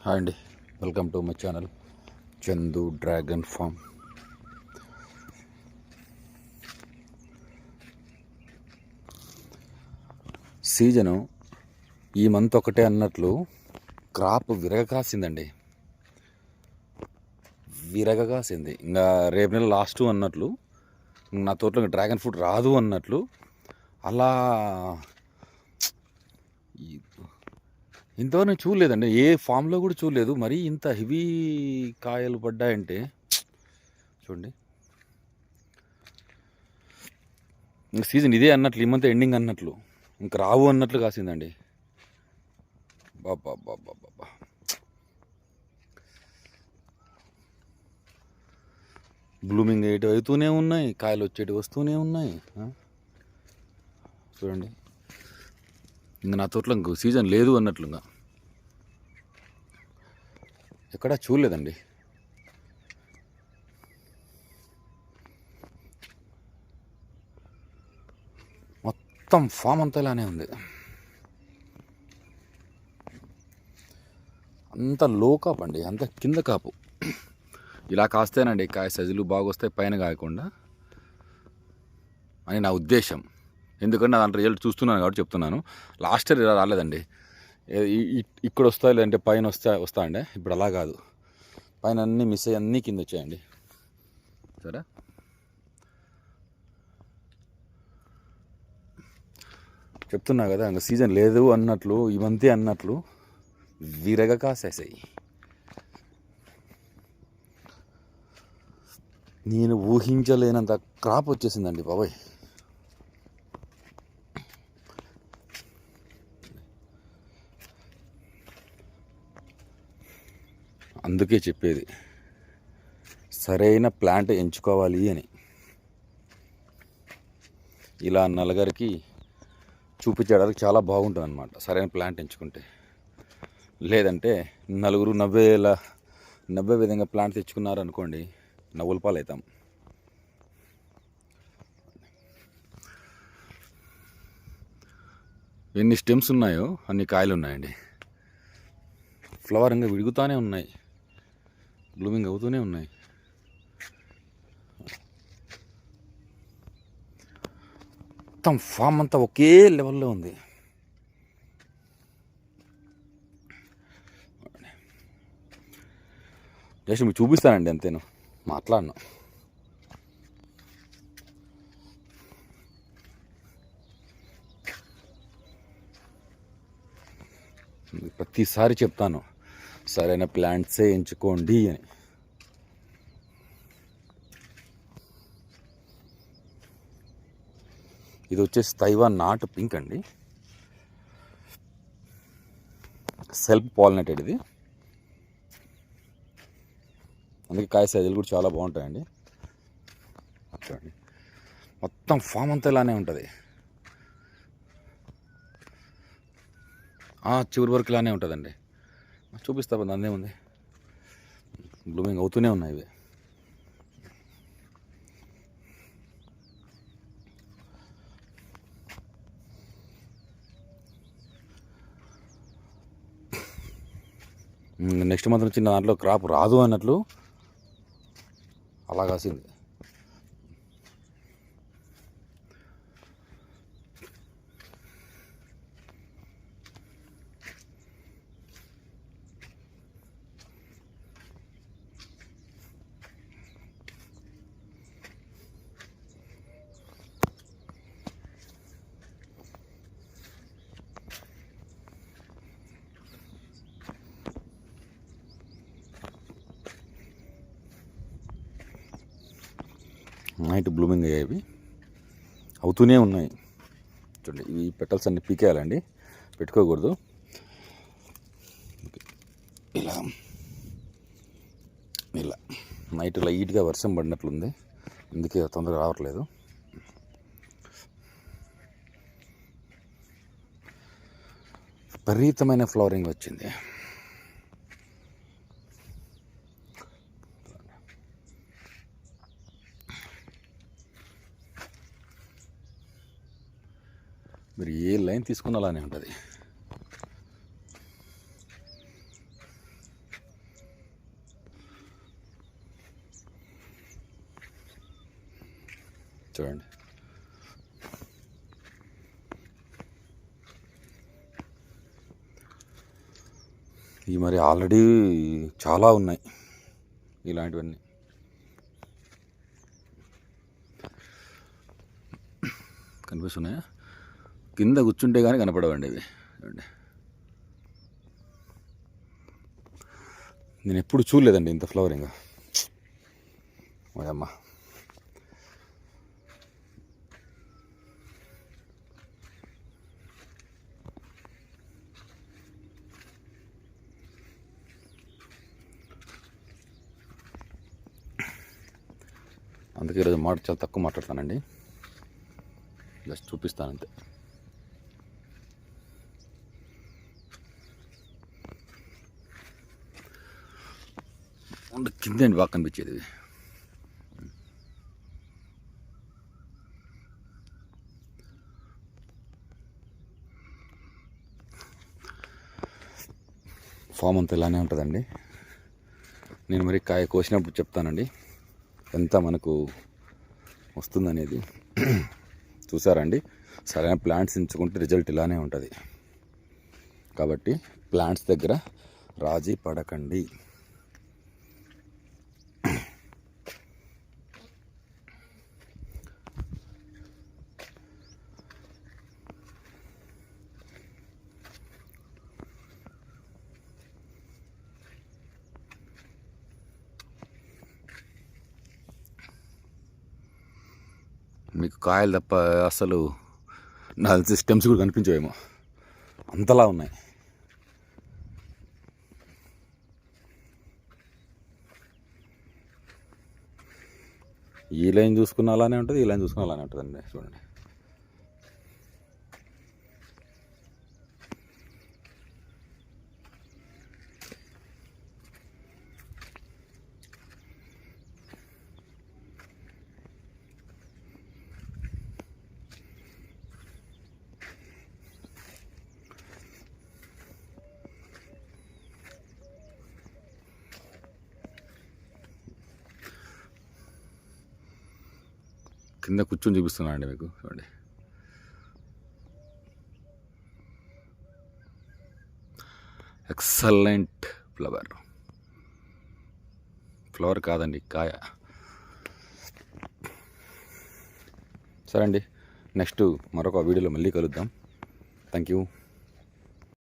Hi అండి, welcome to my channel Chandu dragon farm. Season ఈ month ఒకటే అన్నట్లు క్రాప్ విరగకాసిందండి. విరగకాసింది. ఇంకా రేపు నెల లాస్ట్ అన్నట్లు, నా తోటలో డ్రాగన్ ఫ్రూట్ రాదు అన్నట్లు అలా ఇంతవరకు నేను చూడలేదండి, ఏ ఫామ్లో కూడా చూడలేదు. మరీ ఇంత హెవీ కాయలు పడ్డాయంటే చూడండి. ఇంక సీజన్ ఇదే అన్నట్లు, ఈ మంత్ ఎండింగ్ అన్నట్లు, ఇంక రావు అన్నట్లు కాసిందండి. బాబా బాబా బాబా, బ్లూమింగ్ అయ్యేటి అవుతూనే ఉన్నాయి, కాయలు వచ్చేటి వస్తూనే ఉన్నాయి. చూడండి, ఇంక నా తోటలో ఇంకో సీజన్ లేదు అన్నట్లుగా ఎక్కడా చూడలేదండి. మొత్తం ఫామ్ అంతా ఇలానే ఉంది. అంత లో కాపు అండి, అంత కింద కాపు. ఇలా కాస్తేనండి కాయ సైజులు బాగొస్తాయి, పైన కాయకుండా అని నా ఉద్దేశం. ఎందుకంటే నా దాంట్లో రిజల్ట్ చూస్తున్నాను కాబట్టి చెప్తున్నాను. లాస్ట్ ఇయర్ ఇలా రాలేదండి. ఇక్కడ వస్తాయి, లేదంటే పైన వస్తా అండి. ఇప్పుడు అలా కాదు, పైన అన్నీ మిస్ అయ్యి అన్నీ కింద వచ్చాయండి. సరే, చెప్తున్నా కదా, ఇంకా సీజన్ లేదు అన్నట్లు, ఇవంతే అన్నట్లు విరగ కాసేసాయి. నేను ఊహించలేనంత క్రాప్ వచ్చేసిందండి బాబాయ్. అందుకే చెప్పేది, సరైన ప్లాంట్ ఎంచుకోవాలి అని. ఇలా నలుగురికి చూపించడానికి చాలా బాగుంటుంది అన్నమాట, సరైన ప్లాంట్ ఎంచుకుంటే. లేదంటే నలుగురు నవ్వే విధంగా ప్లాంట్ తెచ్చుకున్నారనుకోండి, నవ్వుల పాలు అవుతాం. ఎన్ని స్టెమ్స్ ఉన్నాయో అన్ని కాయలు ఉన్నాయండి. ఫ్లవర్ ఇంకా విడుగుతూనే ఉన్నాయి, బ్లూమింగ్ అవుతూనే ఉన్నాయి. మొత్తం ఫామ్ అంతా ఒకే లెవెల్లో ఉంది. జస్ట్ మీకు చూపిస్తానండి, అంతేను, మాట్లాడను. ప్రతిసారి చెప్తాను, సరైన ప్లాంట్సే ఎంచుకోండి అని. ఇది వచ్చేసి తైవాన్ నాటు పింక్ అండి, సెల్ఫ్ పాలినేటెడ్ ఇది. అందుకే కాయ సైజులు కూడా చాలా బాగుంటాయండి. చూడండి, మొత్తం ఫామ్ అంతా ఇలానే ఉంటుంది, చివరి వరకు ఇలానే ఉంటుందండి. చూపిస్తా దాన్ని ఏముంది, బ్లూమింగ్ అవుతూనే ఉన్నాయి ఇవి. నెక్స్ట్ మంత్ నుంచి దాంట్లో క్రాప్ రాదు అన్నట్లు అలా కాసింది. నైట్ బ్లూమింగ్ అయ్యేవి అవుతూనే ఉన్నాయి. చూడండి, ఈ పెటల్స్ అన్ని పీకేయాలండి, పెట్టుకోకూడదు. ఇలా ఇలా నైట్ లైట్గా వర్షం పడినట్లుంది, అందుకే తొందరగా రావట్లేదు. విపరీతమైన ఫ్లవరింగ్ వచ్చింది. మీరు ఏ లైన్ తీసుకున్న అలానే ఉంటుంది. చూడండి. ఇవి మరి ఆల్రెడీ చాలా ఉన్నాయి ఇలాంటివన్నీ. కనిపిస్తున్నాయా? కింద కూర్చుంటే కానీ కనపడవండి ఇవి. చూడండి, నేను ఎప్పుడు చూడలేదండి ఇంత ఫ్లవరింగ్. అమ్మా, అందుకే ఈరోజు చాలా తక్కువ మాట్లాడతానండి, జస్ట్ చూపిస్తాను అంతే. కింద అండి బాగా కనిపించేది. ఫామ్ అంతా ఇలానే ఉంటుందండి. నేను మరి కాయ కోసినప్పుడు చెప్తానండి ఎంత మనకు వస్తుందనేది. చూసారండి, సరైన ప్లాంట్స్ ఎంచుకుంటే రిజల్ట్ ఇలానే ఉంటుంది. కాబట్టి ప్లాంట్స్ దగ్గర రాజీ పడకండి. మీకు కాయలు తప్ప అసలు నాకు తెలిసి స్టెమ్స్ కూడా కనిపించేవేమో, అంతలా ఉన్నాయి. ఈ లైన్ చూసుకున్న అలానే ఉంటుంది, ఈ లైన్ చూసుకున్న అలానే ఉంటుందండి. చూడండి, కింద కూర్చొని చూపిస్తున్నాను అండి మీకు. చూడండి, ఎక్సలెంట్ ఫ్లవర్ కాదండి, కాయ. సరే అండి, నెక్స్ట్ మరొక వీడియోలో మళ్ళీ కలుద్దాం. Thank you.